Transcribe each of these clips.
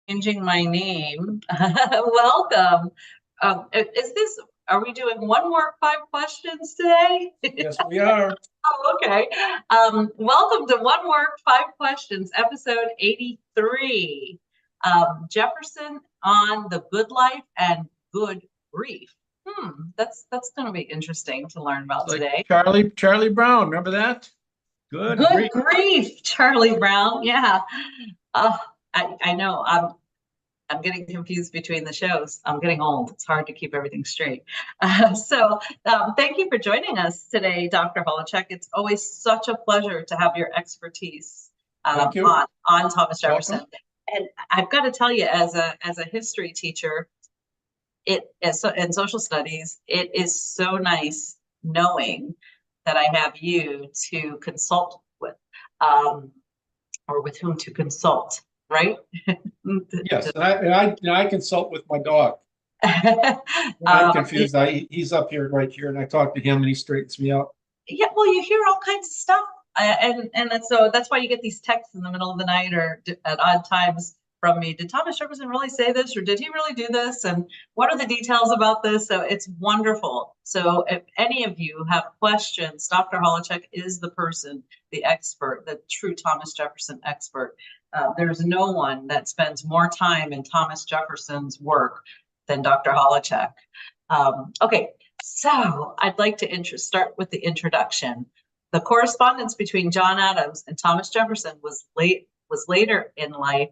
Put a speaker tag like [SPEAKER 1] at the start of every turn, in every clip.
[SPEAKER 1] Changing my name. Welcome. Are we doing one more 5 questions today?
[SPEAKER 2] Yes, we are.
[SPEAKER 1] Oh, okay. Welcome to One More 5 Questions, episode 83. Jefferson on the good life and good grief. That's going to be interesting to learn
[SPEAKER 2] It's
[SPEAKER 1] about
[SPEAKER 2] like
[SPEAKER 1] today.
[SPEAKER 2] Charlie Brown. Remember that? Good
[SPEAKER 1] Good
[SPEAKER 2] grief.
[SPEAKER 1] grief, Charlie Brown. Yeah. Uh, I know. I'm getting confused between the shows. I'm getting old. It's hard to keep everything straight. Thank you for joining us today, Dr. Holowchak. It's always such a pleasure to have your expertise
[SPEAKER 2] Thank you.
[SPEAKER 1] on Thomas Jefferson.
[SPEAKER 2] Welcome.
[SPEAKER 1] And I've got to tell you, as a history teacher, in social studies, it is so nice knowing that I have you to consult with, or with whom to consult, right?
[SPEAKER 2] Yes, and I consult with my dog. When I'm confused, he's up here, right here, and I talk to him, and he straightens me out.
[SPEAKER 1] Yeah, well, you hear all kinds of stuff, so that's why you get these texts in the middle of the night or at odd times from me. Did Thomas Jefferson really say this, or did he really do this? And what are the details about this? So it's wonderful. So if any of you have questions, Dr. Holowchak is the person, the expert, the true Thomas Jefferson expert. There's no one that spends more time in Thomas Jefferson's work than Dr. Holowchak. Okay, so I'd like to start with the introduction. The correspondence between John Adams and Thomas Jefferson was later in life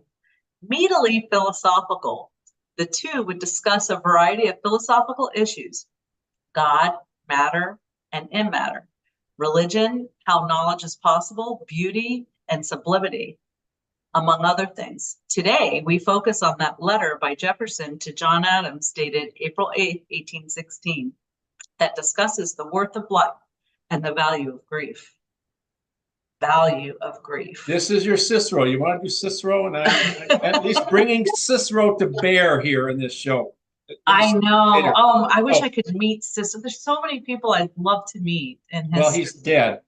[SPEAKER 1] meatily philosophical. The two would discuss a variety of philosophical issues: God, matter, and immatter, religion, how knowledge is possible, beauty, and sublimity, among other things. Today, we focus on that letter by Jefferson to John Adams dated April 8, 1816, that discusses the worth of life and the value of grief. Value of grief.
[SPEAKER 2] This is your Cicero. You want to do Cicero, and I at least bringing Cicero to bear here in this show.
[SPEAKER 1] I know. Oh, I wish I could meet Cicero. There's so many people I'd love to meet in history.
[SPEAKER 2] Well, he's dead.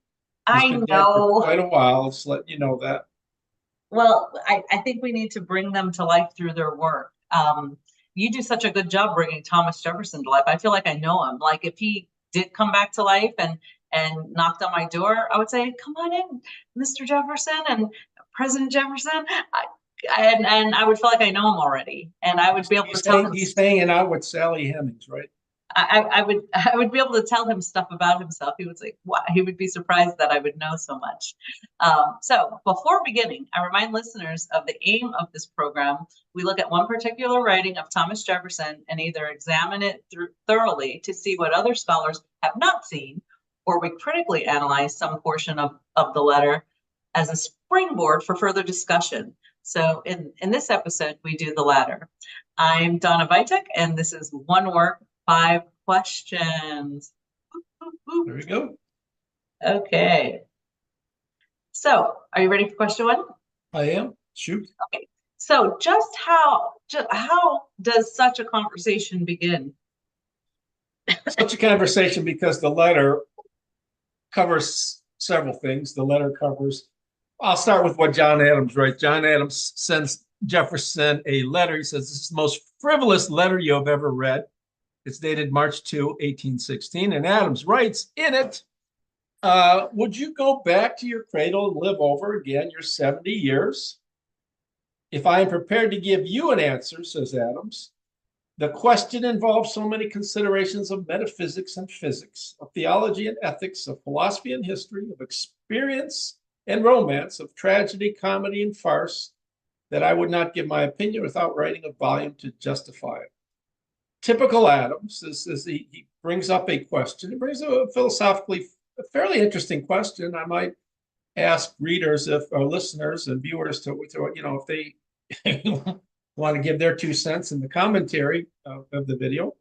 [SPEAKER 1] I
[SPEAKER 2] been dead
[SPEAKER 1] know.
[SPEAKER 2] for quite a while. Just let you know that.
[SPEAKER 1] Well, I think we need to bring them to life through their work. You do such a good job bringing Thomas Jefferson to life. I feel like I know him. Like if he did come back to life and knocked on my door, I would say, "Come on in, Mr. Jefferson and President Jefferson." And I would feel like I know him already, and I would be able to tell him.
[SPEAKER 2] He's hanging out with Sally Hemings, right?
[SPEAKER 1] I would be able to tell him stuff about himself. He would say, wow, he would be surprised that I would know so much. So before beginning, I remind listeners of the aim of this program. We look at one particular writing of Thomas Jefferson and either examine it thoroughly to see what other scholars have not seen, or we critically analyze some portion of the letter as a springboard for further discussion. So in this episode, we do the latter. I'm Donna Vitek, and this is One Work, 5 Questions.
[SPEAKER 2] There we go.
[SPEAKER 1] Okay. So, are you ready for question 1?
[SPEAKER 2] I am. Shoot.
[SPEAKER 1] Okay. So, just how does such a conversation begin?
[SPEAKER 2] Such a conversation because the letter covers several things. The letter covers. I'll start with what John Adams writes. John Adams sends Jefferson a letter. He says, "This is the most frivolous letter you have ever read." It's dated March 2, 1816. And Adams writes in it, "Would you go back to your cradle and live over again your 70 years? If I am prepared to give you an answer," says Adams, "the question involves so many considerations of metaphysics and physics, of theology and ethics, of philosophy and history, of experience and romance, of tragedy, comedy, and farce, that I would not give my opinion without writing a volume to justify it." Typical Adams is he brings up a question. He brings a philosophically a fairly interesting question. I might ask readers, if or listeners and viewers, to if they want to give their 2 cents in the commentary of the video.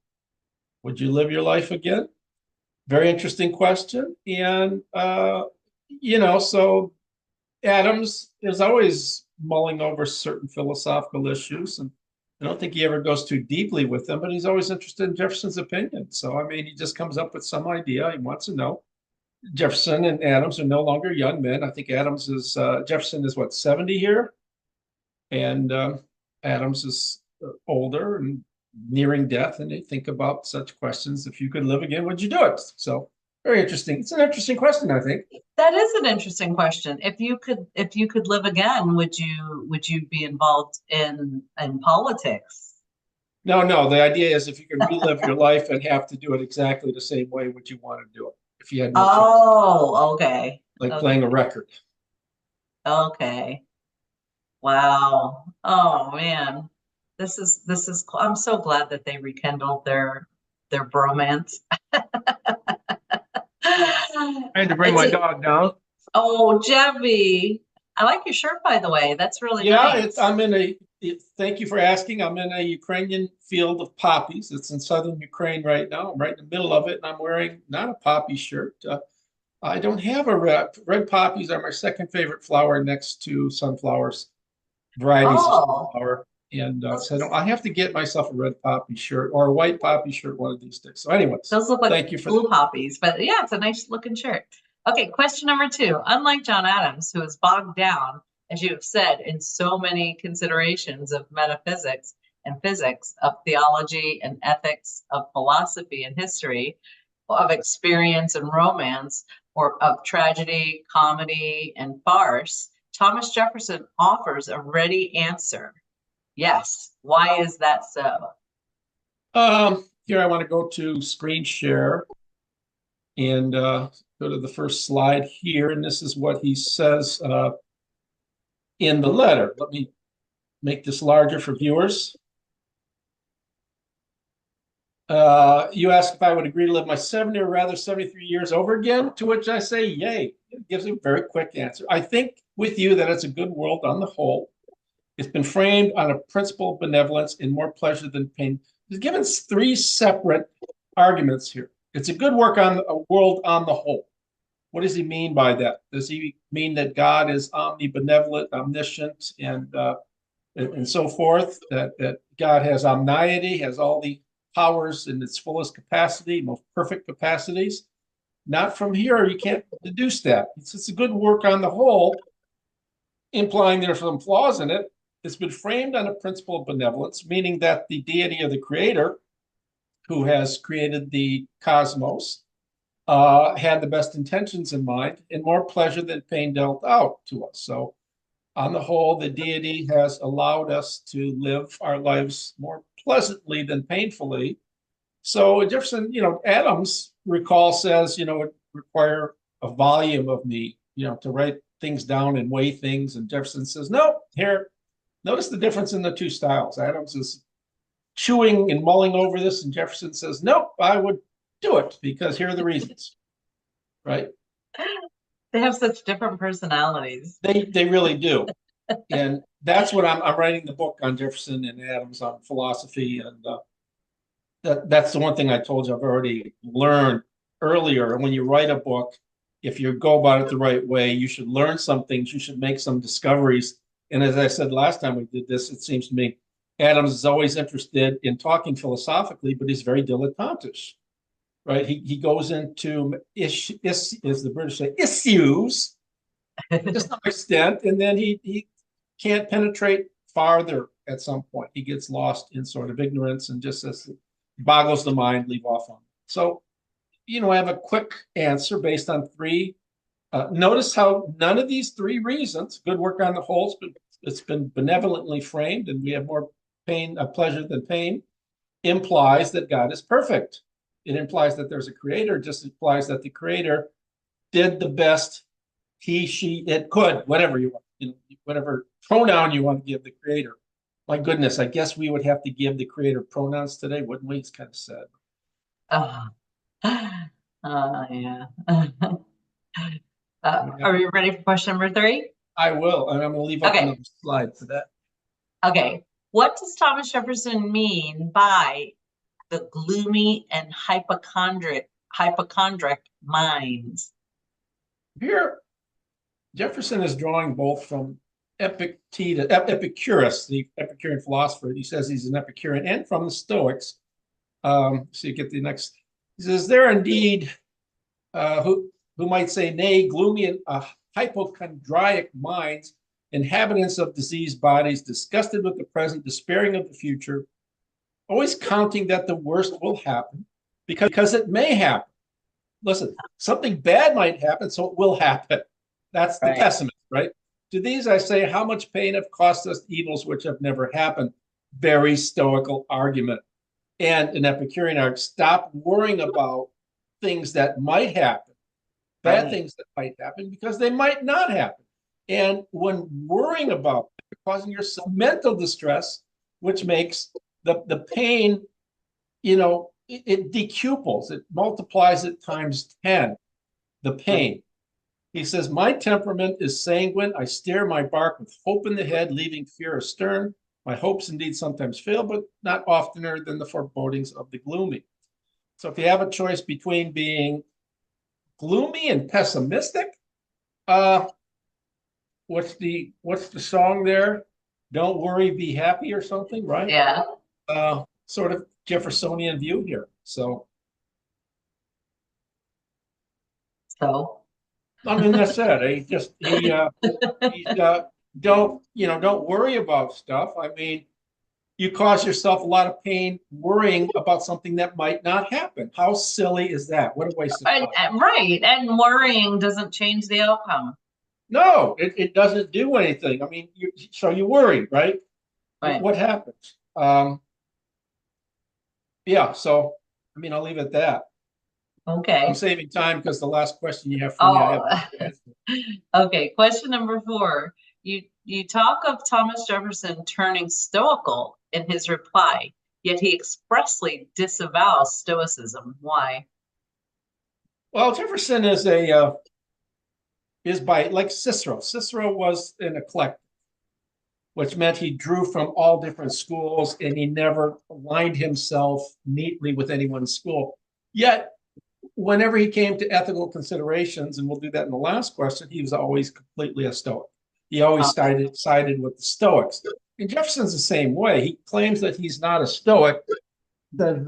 [SPEAKER 2] Would you live your life again? Very interesting question. And so Adams is always mulling over certain philosophical issues, and I don't think he ever goes too deeply with them, but he's always interested in Jefferson's opinion. So, I mean, he just comes up with some idea he wants to know. Jefferson and Adams are no longer young men. I think Jefferson is what, 70 here? And Adams is older and nearing death, and they think about such questions. If you could live again, would you do it? So very interesting. It's an interesting question, I think.
[SPEAKER 1] That is an interesting question. If you could live again, would you be involved in politics?
[SPEAKER 2] No. The idea is if you can relive your life and have to do it exactly the same way, would you want to do it? If you had no choice,
[SPEAKER 1] Oh, okay.
[SPEAKER 2] like
[SPEAKER 1] Okay.
[SPEAKER 2] playing a record.
[SPEAKER 1] Okay. Wow. Oh man. I'm so glad that they rekindled their bromance.
[SPEAKER 2] I had to bring
[SPEAKER 1] It's
[SPEAKER 2] my
[SPEAKER 1] a-
[SPEAKER 2] dog down.
[SPEAKER 1] oh, Jeffy. I like your shirt, by the way. That's really
[SPEAKER 2] Yeah,
[SPEAKER 1] nice.
[SPEAKER 2] thank you for asking. I'm in a Ukrainian field of poppies. It's in southern Ukraine right now. I'm right in the middle of it, and I'm wearing not a poppy shirt. I don't have a red poppies are my second favorite flower next to sunflowers, varieties of
[SPEAKER 1] Oh,
[SPEAKER 2] sunflower. And so I have to get myself a red poppy shirt or a white poppy shirt one of these days. So anyways,
[SPEAKER 1] those look like
[SPEAKER 2] thank you for
[SPEAKER 1] blue
[SPEAKER 2] that.
[SPEAKER 1] poppies, but yeah, it's a nice looking shirt. Okay, question number 2. Unlike John Adams, who is bogged down, as you have said, in so many considerations of metaphysics and physics, of theology and ethics, of philosophy and history, of experience and romance, or of tragedy, comedy, and farce, Thomas Jefferson offers a ready answer. Yes. Why is that so?
[SPEAKER 2] Here I want to go to screen share and go to the first slide here. And this is what he says in the letter. Let me make this larger for viewers. You asked if I would agree to live my 70 or rather 73 years over again, to which I say, yay. It gives a very quick answer. I think with you that it's a good world on the whole. It's been framed on a principle of benevolence and more pleasure than pain. He's given 3 separate arguments here. It's a good work on a world on the whole. What does he mean by that? Does he mean that God is omnibenevolent, omniscient, and so forth? That God has omniety, has all the powers in its fullest capacity, most perfect capacities? Not from here. You can't deduce that. It's a good work on the whole, implying there's some flaws in it. It's been framed on a principle of benevolence, meaning that the deity of the creator, who has created the cosmos, had the best intentions in mind and more pleasure than pain dealt out to us. So on the whole, the deity has allowed us to live our lives more pleasantly than painfully. So Jefferson, Adams, recall, says, it require a volume of me, to write things down and weigh things. And Jefferson says, no, here, notice the difference in the 2 styles. Adams is chewing and mulling over this, and Jefferson says, nope, I would do it because here are the reasons, right?
[SPEAKER 1] They have such different personalities.
[SPEAKER 2] They really do. And that's what I'm writing the book on Jefferson and Adams on philosophy. And that's the one thing I told you I've already learned earlier. When you write a book, if you go about it the right way, you should learn some things, you should make some discoveries. And as I said last time we did this, it seems to me Adams is always interested in talking philosophically, but he's very dilettantish, right? He goes into as the British say, issues to some extent, and then he can't penetrate farther at some point. He gets lost in sort of ignorance and just says, boggles the mind, leave off on it. So, I have a quick answer based on 3. Notice how none of these 3 reasons, good work on the whole, it's been benevolently framed, and we have more pleasure than pain, implies that God is perfect. It implies that there's a creator, just implies that the creator did the best he, she, it could, whatever you want, whatever pronoun you want to give the creator. My goodness, I guess we would have to give the creator pronouns today, wouldn't we? It's kind of sad.
[SPEAKER 1] Yeah. Are you ready for question number 3?
[SPEAKER 2] I will, and I'm going to leave up another slide for that.
[SPEAKER 1] Okay. What does Thomas Jefferson mean by the gloomy and hypochondriac minds?
[SPEAKER 2] Here, Jefferson is drawing both from Epicurus, the Epicurean philosopher. He says he's an Epicurean, and from the Stoics. So you get the next. He says, there indeed who might say, nay, gloomy and hypochondriac minds inhabitants of diseased bodies, disgusted with the present, despairing of the future, always counting that the worst will happen because it may happen. Listen, something bad might happen, so it will happen. That's the pessimist, right? To these I say, how much pain have cost us evils which have never happened? Very stoical argument. And an Epicurean argument, stop worrying about things that might happen, bad things that might happen, because they might not happen. And when worrying about it, causing yourself mental distress, which makes the pain, it decuples, it multiplies it times 10, the pain. He says, my temperament is sanguine. I steer my bark with hope in the head, leaving fear astern. My hopes indeed sometimes fail, but not oftener than the forebodings of the gloomy. So if you have a choice between being gloomy and pessimistic, what's the song there? Don't worry, be happy or something, right?
[SPEAKER 1] Yeah.
[SPEAKER 2] Sort of Jeffersonian view here. So I mean, that's it. Don't worry about stuff. I mean, you cause yourself a lot of pain worrying about something that might not happen. How silly is that? What a waste of time.
[SPEAKER 1] Right. And worrying doesn't change the outcome.
[SPEAKER 2] No, it doesn't do anything. I mean, so you worry, right?
[SPEAKER 1] Right.
[SPEAKER 2] What happens? Yeah, so I mean, I'll leave it at that.
[SPEAKER 1] Okay.
[SPEAKER 2] I'm saving time because the last question you have for me, I have.
[SPEAKER 1] Okay, question number 4. You talk of Thomas Jefferson turning stoical in his reply, yet he expressly disavows stoicism. Why?
[SPEAKER 2] Well, Jefferson is by like Cicero. Cicero was an eclectic, which meant he drew from all different schools and he never aligned himself neatly with anyone's school. Yet, whenever he came to ethical considerations, and we'll do that in the last question, he was always completely a Stoic. He always sided with the Stoics. And Jefferson's the same way. He claims that he's not a Stoic, that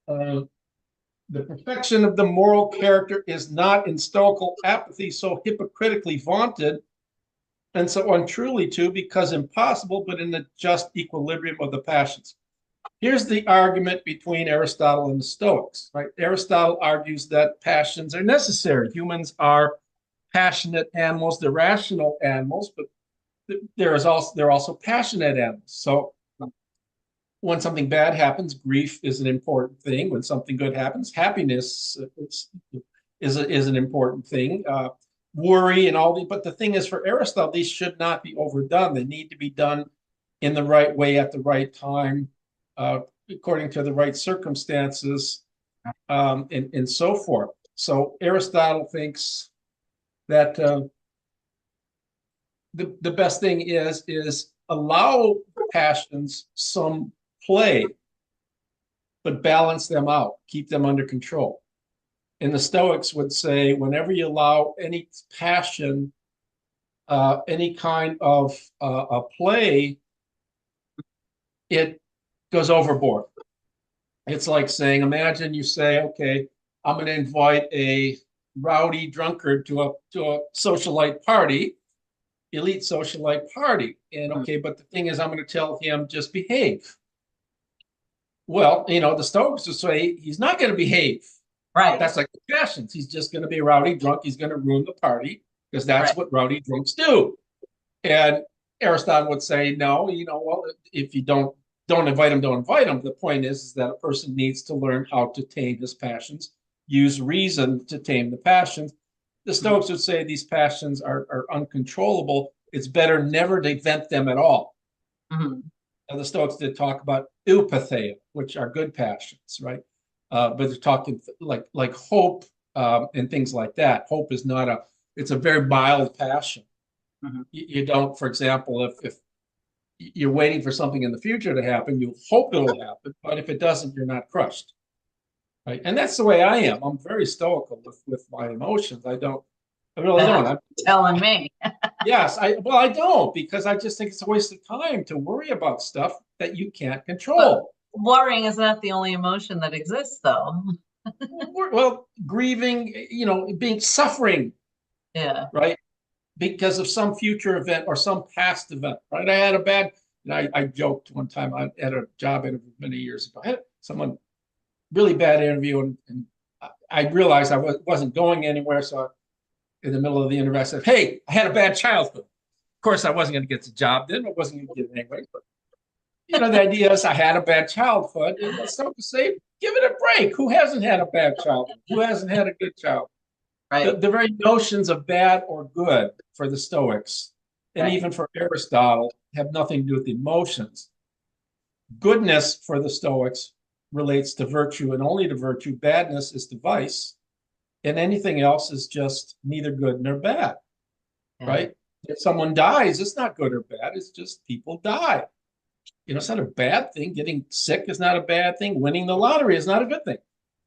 [SPEAKER 2] the perfection of the moral character is not in stoical apathy so hypocritically vaunted, and so untruly too, because impossible, but in the just equilibrium of the passions. Here's the argument between Aristotle and the Stoics, right? Aristotle argues that passions are necessary. Humans are passionate animals, they're rational animals, but they're also passionate animals. So when something bad happens, grief is an important thing. When something good happens, happiness is an important thing. Worry and all the, but the thing is, for Aristotle, these should not be overdone. They need to be done in the right way at the right time, according to the right circumstances, and so forth. So Aristotle thinks that the best thing is allow passions some play, but balance them out, keep them under control. And the Stoics would say, whenever you allow any passion, any kind of a play, it goes overboard. It's like saying, imagine you say, okay, I'm going to invite a rowdy drunkard to a socialite party, elite socialite party. And okay, but the thing is, I'm going to tell him just behave. Well, the Stoics would say he's not going to behave.
[SPEAKER 1] Right.
[SPEAKER 2] That's like the passions. He's just going to be a rowdy drunk. He's going to ruin the party because that's what rowdy drunks do. And Aristotle would say, no, well, if you don't invite him, don't invite him. The point is that a person needs to learn how to tame his passions, use reason to tame the passions. The Stoics would say these passions are uncontrollable. It's better never to vent them at all.
[SPEAKER 1] Mm-hmm.
[SPEAKER 2] Now, the Stoics did talk about eupatheia, which are good passions, right? But they're talking like hope and things like that. Hope is not it's a very mild passion. Mm-hmm. You don't, for example, if you're waiting for something in the future to happen, you hope it'll happen, but if it doesn't, you're not crushed. Right. And that's the way I am. I'm very stoical with my emotions. I really don't. I'm
[SPEAKER 1] telling me.
[SPEAKER 2] Yes, I don't, because I just think it's a waste of time to worry about stuff that you can't control.
[SPEAKER 1] But worrying is not the only emotion that exists, though.
[SPEAKER 2] Well, grieving, being suffering.
[SPEAKER 1] Yeah.
[SPEAKER 2] Right. because of some future event or some past event, right? I had a bad, and I joked one time I had a job interview many years ago. I had someone really bad interview, and I realized I wasn't going anywhere. So in the middle of the interview, I said, "Hey, I had a bad childhood." Of course, I wasn't going to get the job then. I wasn't going to get it anyway. But the idea is I had a bad childhood, and let's start to say, give it a break. Who hasn't had a bad childhood? Who hasn't had a good childhood?
[SPEAKER 1] Right.
[SPEAKER 2] The very notions of bad or good for the Stoics, and
[SPEAKER 1] Right.
[SPEAKER 2] even for Aristotle, have nothing to do with emotions. Goodness for the Stoics relates to virtue and only to virtue. Badness is to vice, and anything else is just neither good nor bad, right? If someone dies, it's not good or bad. It's just people die. It's not a bad thing. Getting sick is not a bad thing. Winning the lottery is not a good thing.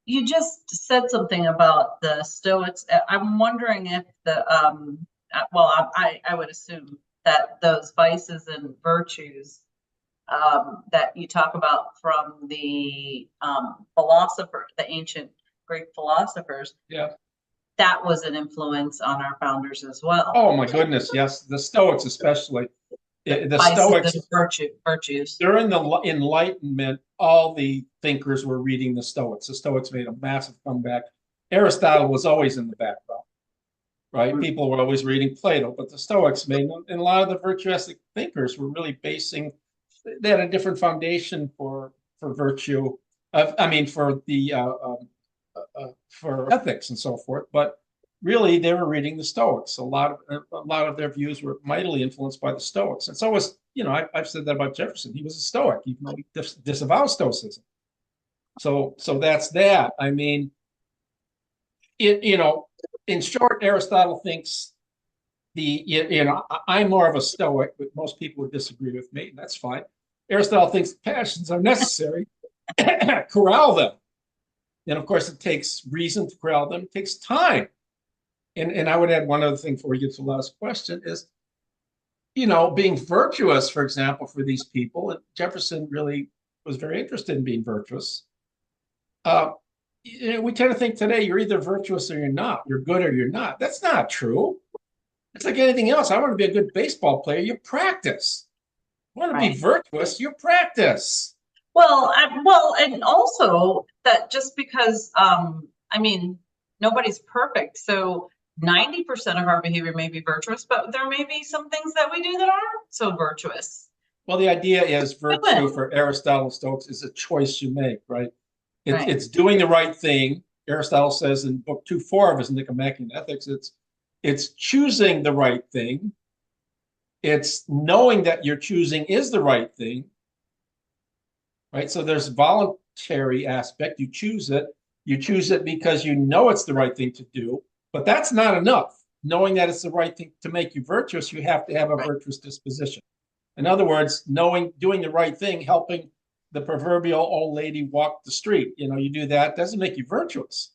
[SPEAKER 1] You just said something about the Stoics. I'm wondering if I would assume that those vices and virtues that you talk about from the the ancient Greek philosophers,
[SPEAKER 2] yeah,
[SPEAKER 1] that was an influence on our founders as well.
[SPEAKER 2] Oh my goodness, yes, the Stoics especially. The
[SPEAKER 1] vices
[SPEAKER 2] Stoics
[SPEAKER 1] and virtues.
[SPEAKER 2] During the Enlightenment, all the thinkers were reading the Stoics. The Stoics made a massive comeback. Aristotle was always in the background, right?
[SPEAKER 1] Mm-hmm.
[SPEAKER 2] People were always reading Plato, but the Stoics made them, and a lot of the virtuosic thinkers were really basing. They had a different foundation for virtue. For ethics and so forth, but really they were reading the Stoics. A lot of their views were mightily influenced by the Stoics. And so was, I've said that about Jefferson. He was a Stoic, even though he disavows Stoicism. So that's that. I mean, in short, Aristotle thinks I'm more of a Stoic, but most people would disagree with me, and that's fine. Aristotle thinks passions are necessary. Corral them. And of course, it takes reason to corral them. It takes time. And I would add one other thing before we get to the last question is, being virtuous, for example, for these people, and Jefferson really was very interested in being virtuous. We tend to think today you're either virtuous or you're not. You're good or you're not. That's not true. It's like anything else. I want to be a good baseball player. You practice. You want to be virtuous, you practice.
[SPEAKER 1] Well, and also that just because, nobody's perfect. So 90% of our behavior may be virtuous, but there may be some things that we do that aren't so virtuous.
[SPEAKER 2] Well, the idea is virtue for Aristotle and Stoics is a choice you make, right? It's doing the right thing. Aristotle says in book 2.4 of his Nicomachean Ethics, it's choosing the right thing. It's knowing that you're choosing is the right thing, right? So there's voluntary aspect. You choose it. You choose it because you know it's the right thing to do, but that's not enough. Knowing that it's the right thing to make you virtuous, you have to have a virtuous disposition. In other words, doing the right thing, helping the proverbial old lady walk the street. You do that, doesn't make you virtuous.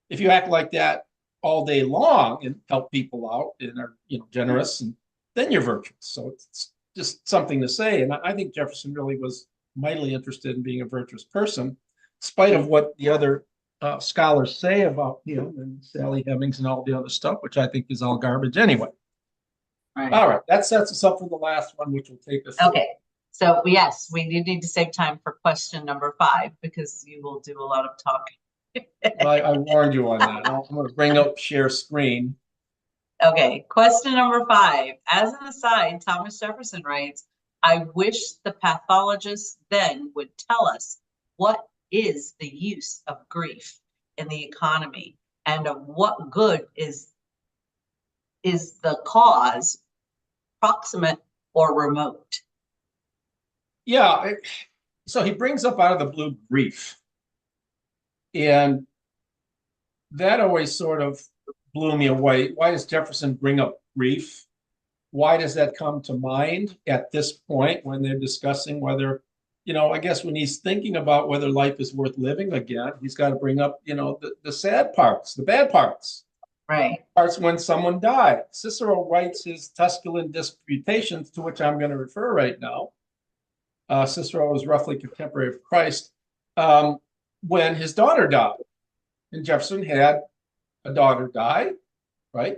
[SPEAKER 2] If you act like that all day long and help people out and are generous, and then you're virtuous. So it's just something to say. And I think Jefferson really was mightily interested in being a virtuous person, in spite of what the other scholars say about him and Sally Hemings and all the other stuff, which I think is all garbage anyway.
[SPEAKER 1] Right.
[SPEAKER 2] All right, that sets us up for the last one, which will take us.
[SPEAKER 1] Okay, so yes, we do need to save time for question number 5 because you will do a lot of talking.
[SPEAKER 2] Well, I warned you on that. I'm going to bring up share screen.
[SPEAKER 1] Okay, question number 5. As an aside, Thomas Jefferson writes, I wish the pathologists then would tell us what is the use of grief in the economy and of what good is the cause, proximate or remote.
[SPEAKER 2] Yeah, so he brings up out of the blue grief. And that always sort of blew me away. Why does Jefferson bring up grief? Why does that come to mind at this point when they're discussing whether, I guess when he's thinking about whether life is worth living again, he's got to bring up, the sad parts, the bad parts.
[SPEAKER 1] Right.
[SPEAKER 2] Parts when someone died. Cicero writes his Tusculan Disputations, to which I'm going to refer right now. Cicero was roughly contemporary of Christ when his daughter died. And Jefferson had a daughter die, right?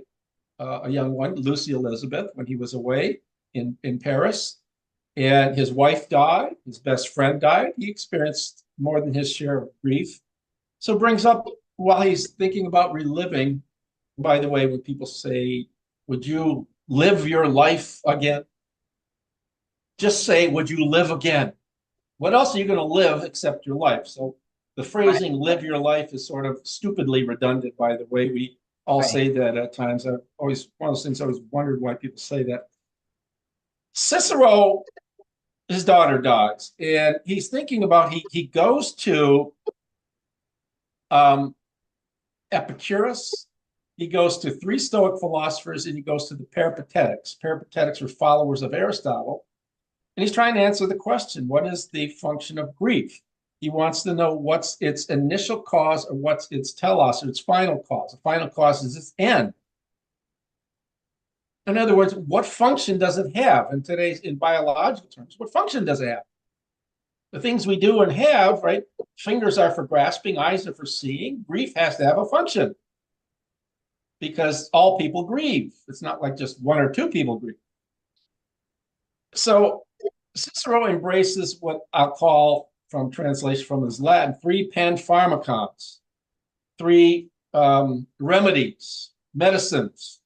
[SPEAKER 2] a young one, Lucy Elizabeth, when he was away in Paris. And his wife died, his best friend died. He experienced more than his share of grief. So brings up, while he's thinking about reliving, by the way, when people say, would you live your life again? Just say, would you live again? What else are you going to live except your life? So the phrasing live your life is sort of stupidly redundant, by the way. We all say that at times. I've always, one of those things I always wondered why people say that. Cicero, his daughter dies, and he's thinking about, he goes to Epicurus, he goes to 3 Stoic philosophers, and he goes to the Peripatetics. Peripatetics were followers of Aristotle. And he's trying to answer the question, what is the function of grief? He wants to know what's its initial cause or what's its telos or its final cause. The final cause is its end. In other words, what function does it have in biological terms? What function does it have? The things we do and have, right? Fingers are for grasping, eyes are for seeing. Grief has to have a function because all people grieve. It's not like just 1 or 2 people grieve. So Cicero embraces what I'll call, from translation from his Latin, 3 panpharmacons, 3 remedies, medicines.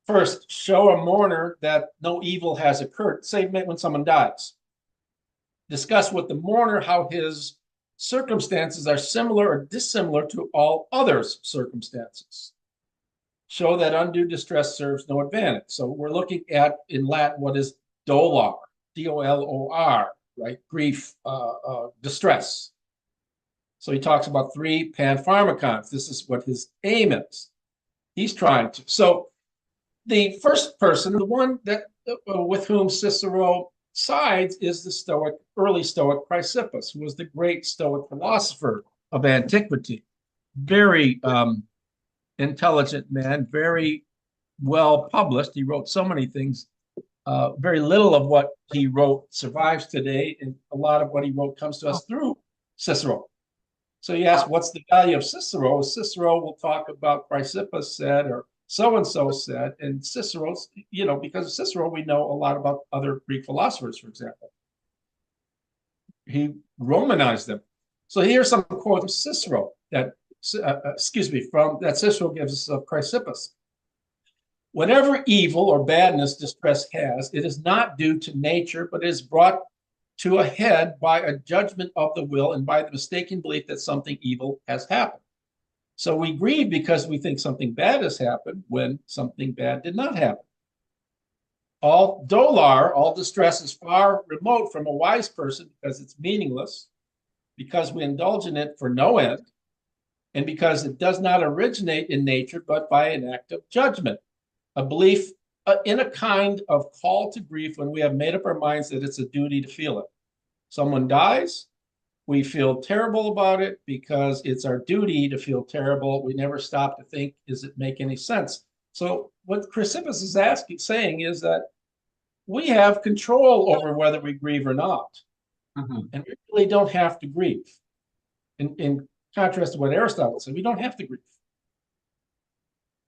[SPEAKER 2] First, show a mourner that no evil has occurred, say when someone dies. Discuss with the mourner how his circumstances are similar or dissimilar to all others' circumstances. Show that undue distress serves no advantage. So we're looking at, in Latin, what is dolor, D-O-L-O-R, right? Grief, distress. So he talks about 3 panpharmacons. This is what his aim is. He's trying to. So the first person, the one that with whom Cicero sides, is the early Stoic Chrysippus, who was the great Stoic philosopher of antiquity. Very intelligent man, very well published. He wrote so many things. Very little of what he wrote survives today, and a lot of what he wrote comes to us through Cicero. So you ask, what's the value of Cicero? Cicero will talk about Chrysippus said, or so-and-so said, and Cicero's, because of Cicero, we know a lot about other Greek philosophers, for example. He Romanized them. So here's some quotes from Cicero that, that Cicero gives us of Chrysippus. Whatever evil or badness distress has, it is not due to nature, but is brought to a head by a judgment of the will and by the mistaken belief that something evil has happened. So we grieve because we think something bad has happened when something bad did not happen. All dolor, all distress, is far remote from a wise person because it's meaningless, because we indulge in it for no end, and because it does not originate in nature, but by an act of judgment. A belief in a kind of call to grief when we have made up our minds that it's a duty to feel it. Someone dies, we feel terrible about it because it's our duty to feel terrible. We never stop to think, does it make any sense? So what Chrysippus is saying is that we have control over whether we grieve or not. And we really don't have to grieve. In contrast to what Aristotle said, we don't have to grieve.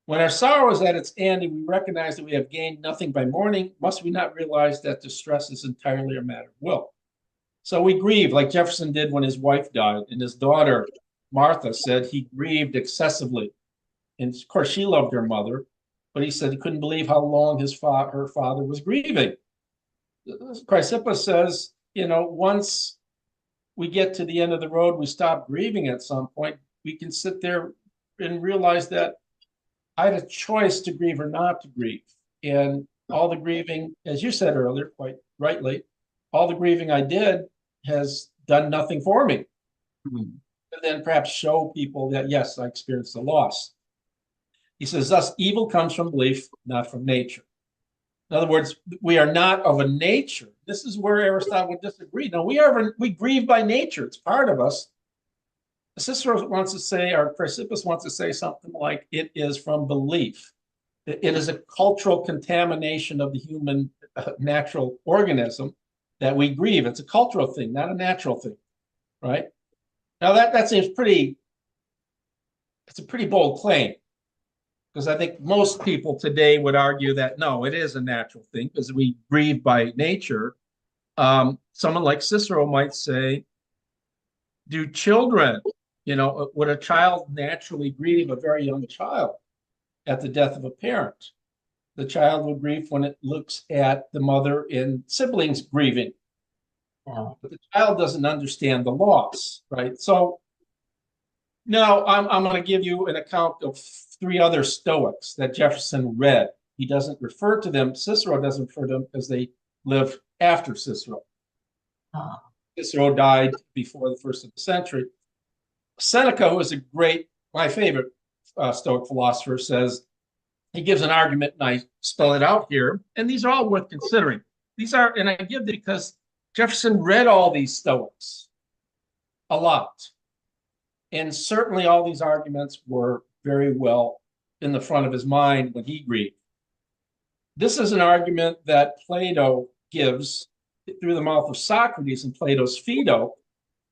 [SPEAKER 2] When our sorrow is at its end and we recognize that we have gained nothing by mourning, must we not realize that distress is entirely a matter of will? So we grieve like Jefferson did when his wife died, and his daughter, Martha, said he grieved excessively. And of course, she loved her mother, but he said he couldn't believe how long her father was grieving. Chrysippus says, once we get to the end of the road, we stop grieving at some point. We can sit there and realize that I had a choice to grieve or not to grieve. And all the grieving, as you said earlier, quite rightly, all the grieving I did has done nothing for me. And then perhaps show people that, yes, I experienced a loss. He says, thus, evil comes from belief, not from nature. In other words, we are not of a nature. This is where Aristotle would disagree. No, we grieve by nature. It's part of us. Cicero wants to say, or Chrysippus wants to say something like, it is from belief. It is a cultural contamination of the human natural organism that we grieve. It's a cultural thing, not a natural thing, right? Now that seems it's a pretty bold claim, because I think most people today would argue that no, it is a natural thing because we grieve by nature. Someone like Cicero might say, do children, would a child naturally grieve, a very young child, at the death of a parent? The child would grieve when it looks at the mother and siblings grieving.
[SPEAKER 1] Yeah.
[SPEAKER 2] But the child doesn't understand the loss, right? So now I'm going to give you an account of 3 other Stoics that Jefferson read. He doesn't refer to them. Cicero doesn't refer to them because they lived after Cicero. Cicero died before the first of the century. Seneca, who is my favorite Stoic philosopher, says, he gives an argument, and I spell it out here, and these are all worth considering. And I give them because Jefferson read all these Stoics a lot. And certainly all these arguments were very well in the front of his mind when he grieved. This is an argument that Plato gives through the mouth of Socrates in Plato's Phaedo.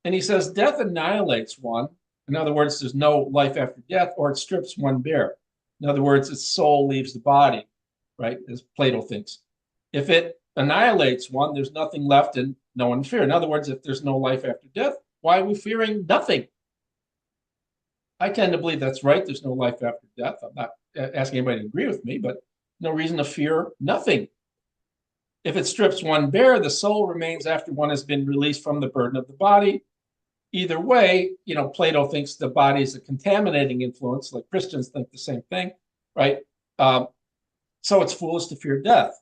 [SPEAKER 2] And he says, death annihilates one. In other words, there's no life after death, or it strips one bare. In other words, its soul leaves the body, right? As Plato thinks. If it annihilates one, there's nothing left and no one fear. In other words, if there's no life after death, why are we fearing nothing? I tend to believe that's right. There's no life after death. I'm not asking anybody to agree with me, but no reason to fear nothing. If it strips one bare, the soul remains after one has been released from the burden of the body. Either way, Plato thinks the body is a contaminating influence, like Christians think the same thing, right? So it's foolish to fear death.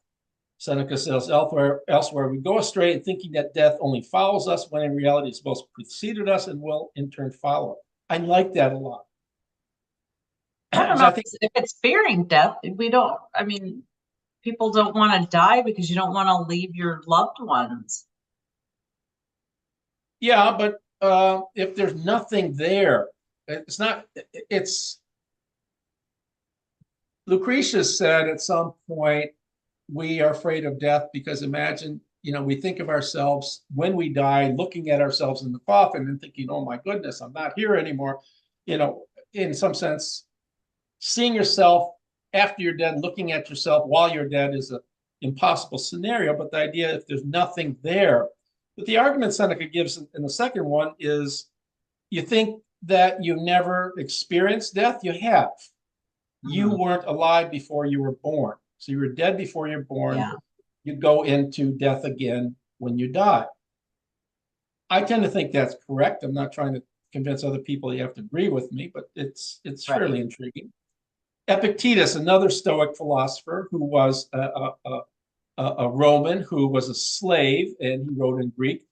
[SPEAKER 2] Seneca says, elsewhere we go astray in thinking that death only follows us, when in reality it's both preceded us and will in turn follow. I like that a lot.
[SPEAKER 1] I don't know if it's fearing death. People don't want to die because you don't want to leave your loved ones.
[SPEAKER 2] Yeah, but if there's nothing there, Lucretius said at some point, we are afraid of death because imagine, we think of ourselves when we die, looking at ourselves in the coffin and thinking, oh my goodness, I'm not here anymore. In some sense, seeing yourself after you're dead, looking at yourself while you're dead is an impossible scenario. But the idea, if there's nothing there, but the argument Seneca gives in the second one is, you think that you never experienced death? You have. You weren't alive before you were born. So you were dead before you're born.
[SPEAKER 1] Yeah. You
[SPEAKER 2] go into death again when you die. I tend to think that's correct. I'm not trying to convince other people you have to agree with me, but it's right. Fairly intriguing. Epictetus, another Stoic philosopher who was a Roman, who was a slave, and he wrote in Greek.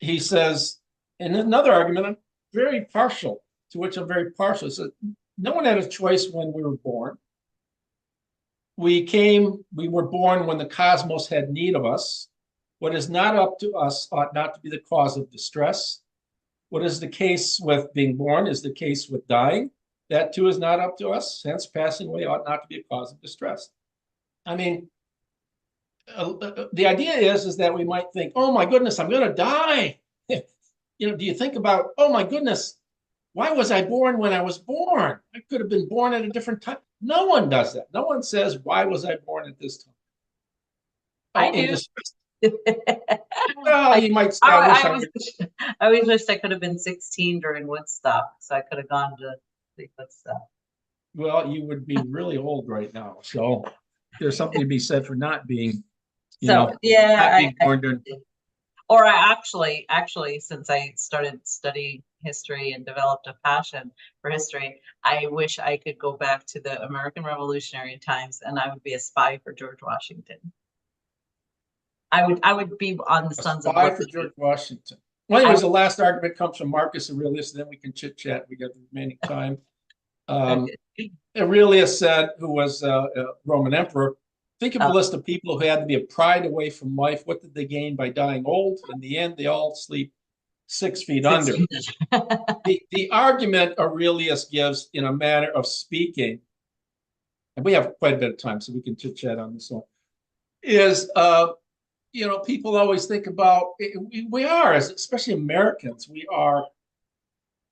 [SPEAKER 2] He says, in another argument, I'm very partial, to which I'm very partial. So no one had a choice when we were born. We were born when the cosmos had need of us. What is not up to us ought not to be the cause of distress. What is the case with being born is the case with dying. That too is not up to us. Hence, passing away ought not to be a cause of distress. I mean, the idea is that we might think, oh my goodness, I'm going to die. Do you think about, oh my goodness, why was I born when I was born? I could have been born at a different time. No one does that. No one says, why was I born at this time?
[SPEAKER 1] I do.
[SPEAKER 2] Well, you might say,
[SPEAKER 1] I always wished I could have been 16 during Woodstock, so I could have gone to the Woodstock.
[SPEAKER 2] Well, you would be really old right now. So there's something to be said for not being,
[SPEAKER 1] born during. Or I actually, since I started studying history and developed a passion for history, I wish I could go back to the American Revolutionary times and I would be a spy for George Washington. I would be on the Sons of
[SPEAKER 2] Liberty. For George Washington. Well, anyways, the last argument comes from Marcus Aurelius, and then we can chit chat. We got the remaining time. Aurelius said, who was a Roman emperor, think of a list of people who had to be a pride away from life. What did they gain by dying old? In the end, they all sleep 6 feet under. The argument Aurelius gives in a manner of speaking, and we have quite a bit of time, so we can chit chat on this one, is, people always think about, we are, especially Americans,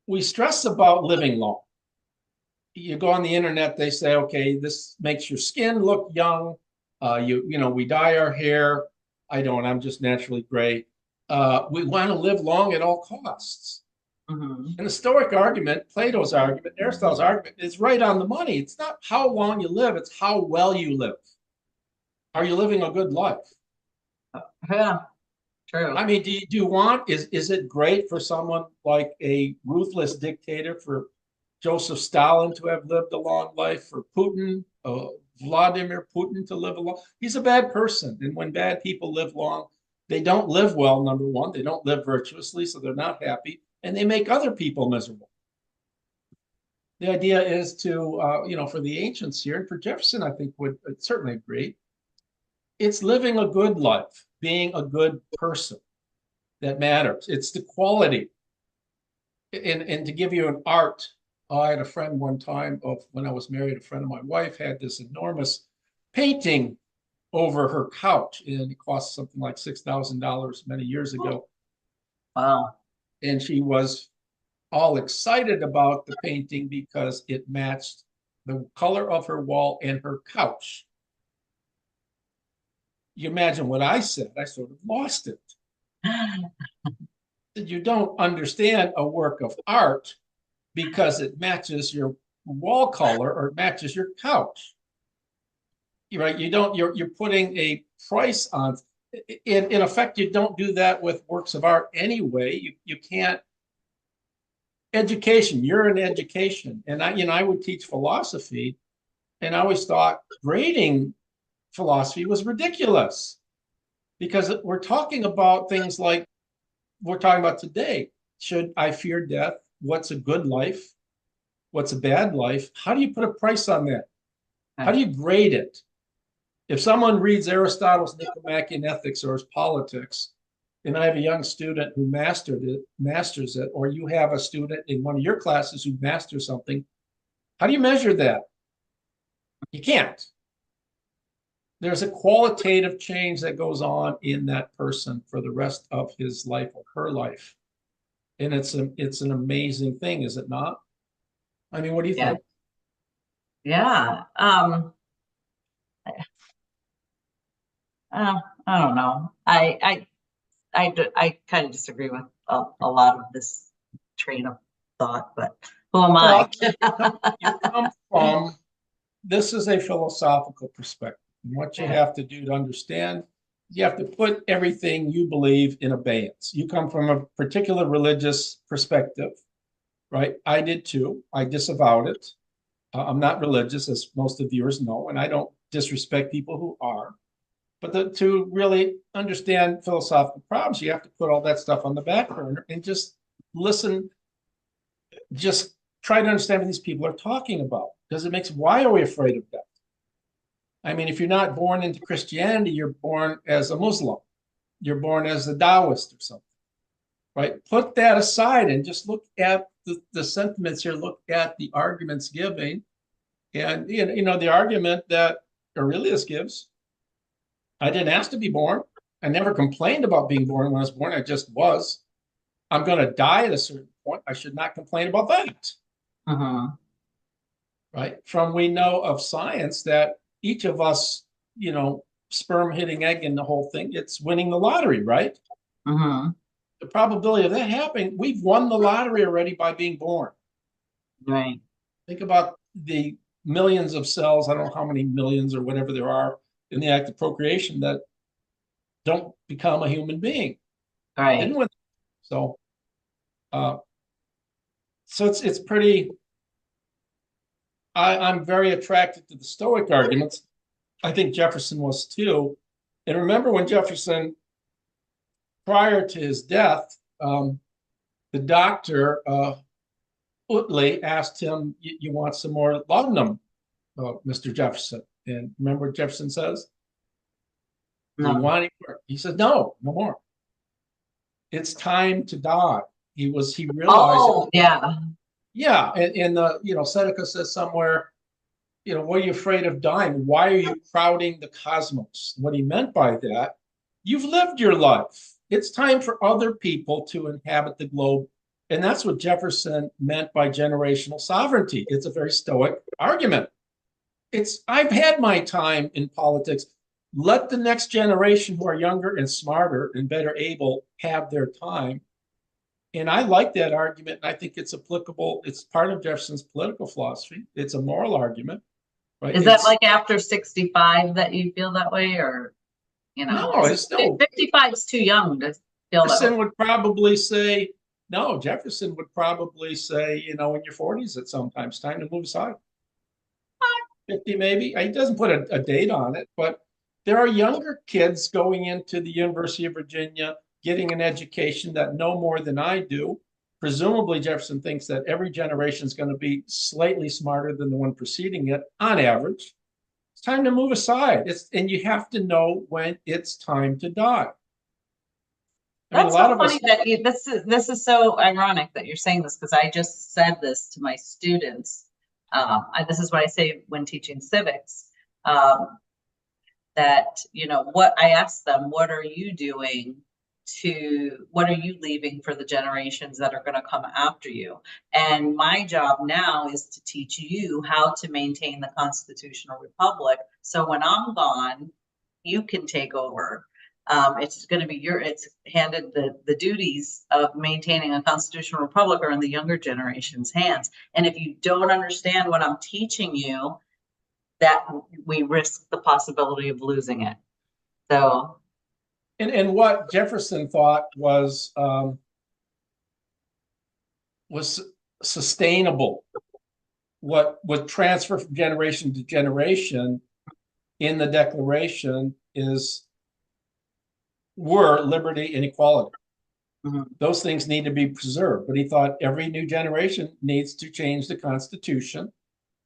[SPEAKER 2] we stress about living long. you go on the internet, they say, okay, this makes your skin look young. We dye our hair. I don't, I'm just naturally gray. We want to live long at all costs.
[SPEAKER 1] Mhm.
[SPEAKER 2] And the Stoic argument, Plato's argument, Aristotle's argument is right on the money. It's not how long you live, it's how well you live. Are you living a good life?
[SPEAKER 1] Yeah, true.
[SPEAKER 2] I mean, do you want, is it great for someone like a ruthless dictator, for Joseph Stalin to have lived a long life, for Putin, Vladimir Putin to live a long? He's a bad person. And when bad people live long, they don't live well, number one. They don't live virtuously, so they're not happy. And they make other people miserable. The idea is to, for the ancients here, and for Jefferson, I think would certainly agree, it's living a good life, being a good person that matters. It's the quality. And to give you an art, I had a friend one time of when I was married, a friend of my wife had this enormous painting over her couch, and it cost something like $6,000 many years ago.
[SPEAKER 1] Wow.
[SPEAKER 2] And she was all excited about the painting because it matched the color of her wall and her couch. You imagine what I said. I sort of lost it. You don't understand a work of art because it matches your wall color or it matches your couch. Right? You're putting a price on. In effect, you don't do that with works of art anyway. You can't. Education, you're in education. And I would teach philosophy, and I always thought grading philosophy was ridiculous because we're talking about things like we're talking about today. Should I fear death? What's a good life? What's a bad life? How do you put a price on that? How do you grade it? If someone reads Aristotle's Nicomachean Ethics or his Politics, and I have a young student who masters it, or you have a student in one of your classes who masters something, how do you measure that? You can't. There's a qualitative change that goes on in that person for the rest of his life or her life. And it's an amazing thing, is it not? I mean, what do you think?
[SPEAKER 1] Yeah. I don't know. I kind of disagree with a lot of this train of thought, but who am I?
[SPEAKER 2] You come from, this is a philosophical perspective. And what you have to do to understand, you have to put everything you believe in abeyance. You come from a particular religious perspective, right? I did too. I disavowed it. I'm not religious, as most of viewers know, and I don't disrespect people who are. But to really understand philosophical problems, you have to put all that stuff on the back burner and just listen, just try to understand what these people are talking about. Because it makes, why are we afraid of death? I mean, if you're not born into Christianity, you're born as a Muslim. You're born as a Taoist or something, right? Put that aside and just look at the sentiments here, look at the arguments given. And, the argument that Aurelius gives, I didn't ask to be born. I never complained about being born when I was born. I just was. I'm going to die at a certain point. I should not complain about that. Right? From we know of science that each of us, sperm hitting egg and the whole thing, it's winning the lottery, right? The probability of that happening, we've won the lottery already by being born.
[SPEAKER 1] Right.
[SPEAKER 2] Think about the millions of cells, I don't know how many millions or whatever there are in the act of procreation that don't become a human being.
[SPEAKER 1] Right.
[SPEAKER 2] Didn't win. So it's pretty, I'm very attracted to the Stoic arguments. I think Jefferson was too. And remember when Jefferson, prior to his death, the doctor, Utley, asked him, you want some more laudanum, Mr. Jefferson? And remember what Jefferson says? Do you want any more? He said, no more. It's time to die. He realized.
[SPEAKER 1] Oh, yeah.
[SPEAKER 2] Yeah. And Seneca says somewhere, what are you afraid of dying? Why are you crowding the cosmos? What he meant by that, you've lived your life. It's time for other people to inhabit the globe And that's what Jefferson meant by generational sovereignty. It's a very stoic argument. I've had my time in politics. Let the next generation who are younger and smarter and better able have their time. And I like that argument. I think it's applicable. It's part of Jefferson's political philosophy. It's a moral argument, right?
[SPEAKER 1] Is that like after 65 that you feel that way, or,
[SPEAKER 2] no, it's no.
[SPEAKER 1] 55 is too young to feel that way.
[SPEAKER 2] Jefferson would probably say, no, Jefferson would probably say, in your 40s at sometimes, time to move aside. 50 maybe. He doesn't put a date on it, but there are younger kids going into the University of Virginia, getting an education that know more than I do. Presumably, Jefferson thinks that every generation is going to be slightly smarter than the one preceding it, on average. It's time to move aside. And you have to know when it's time to die.
[SPEAKER 1] That's so funny that this is so ironic that you're saying this, because I just said this to my students. This is what I say when teaching civics. That, what I ask them, what are you leaving for the generations that are going to come after you? And my job now is to teach you how to maintain the constitutional republic. So when I'm gone, you can take over. It's going to be it's handed the duties of maintaining a constitutional republic are in the younger generation's hands. And if you don't understand what I'm teaching you, that we risk the possibility of losing it. So,
[SPEAKER 2] and what Jefferson thought was sustainable, what would transfer from generation to generation in the Declaration were liberty and equality. Mm-hmm. Those things need to be preserved, but he thought every new generation needs to change the Constitution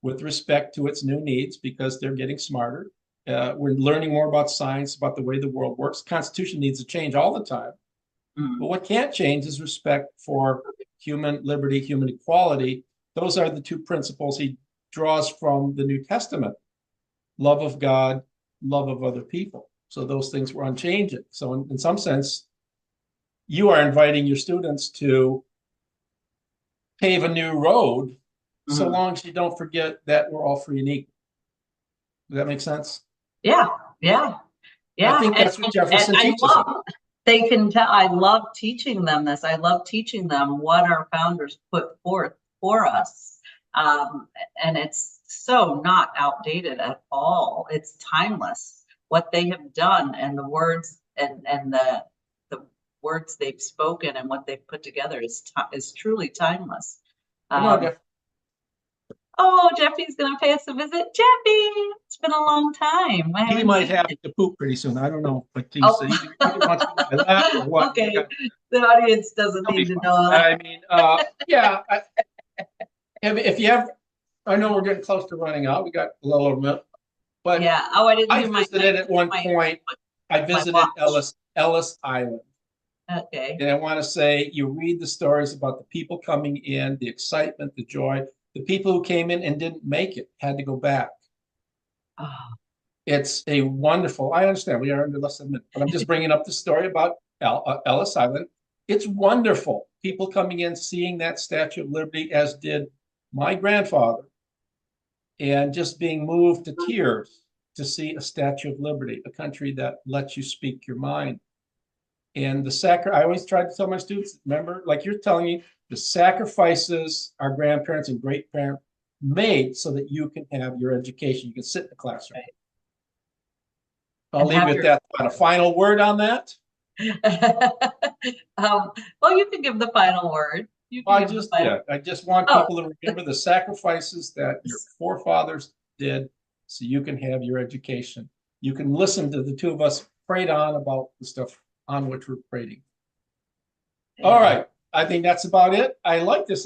[SPEAKER 2] with respect to its new needs, because they're getting smarter. We're learning more about science, about the way the world works. The Constitution needs to change all the time. Mm-hmm. But what can't change is respect for human liberty, human equality. Those are the two principles he draws from the New Testament: love of God, love of other people. So those things were unchanging. So in some sense, you are inviting your students to pave a new road, mm-hmm. so long as you don't forget that we're all free and equal. Does that make sense?
[SPEAKER 1] Yeah.
[SPEAKER 2] I think that's what Jefferson teaches them.
[SPEAKER 1] They can tell. I love teaching them this. I love teaching them what our founders put forth for us. And it's so not outdated at all. It's timeless. What they have done, and the words and the words they've spoken and what they've put together is truly timeless. Oh, Jeffy's going to pay us a visit. Jeffy, it's been a long time.
[SPEAKER 2] He might have to poop pretty soon. I don't know, but he wants to laugh or what.
[SPEAKER 1] Okay, the audience doesn't need to know.
[SPEAKER 2] I mean, yeah. If you have, I know we're getting close to running out. We got a little bit. But
[SPEAKER 1] yeah,
[SPEAKER 2] I visited at one point. I visited Ellis Island.
[SPEAKER 1] Okay.
[SPEAKER 2] And I want to say, you read the stories about the people coming in, the excitement, the joy. The people who came in and didn't make it had to go back. Oh. It's a wonderful. I understand we are under less than a minute, but I'm just bringing up the story about Ellis Island. It's wonderful. People coming in, seeing that Statue of Liberty, as did my grandfather, and just being moved to tears to see a Statue of Liberty, a country that lets you speak your mind. And I always try to tell my students, remember, like you're telling me, the sacrifices our grandparents and great-parents made so that you can have your education. You can sit in the classroom. Right. I'll leave you with that. A final word on that?
[SPEAKER 1] Well, you can give the final word.
[SPEAKER 2] I just want people to remember the sacrifices that your forefathers did so you can have your education. You can listen to the two of us prate on about the stuff on which we're prating. Yeah. All right. I think that's about it. I like this.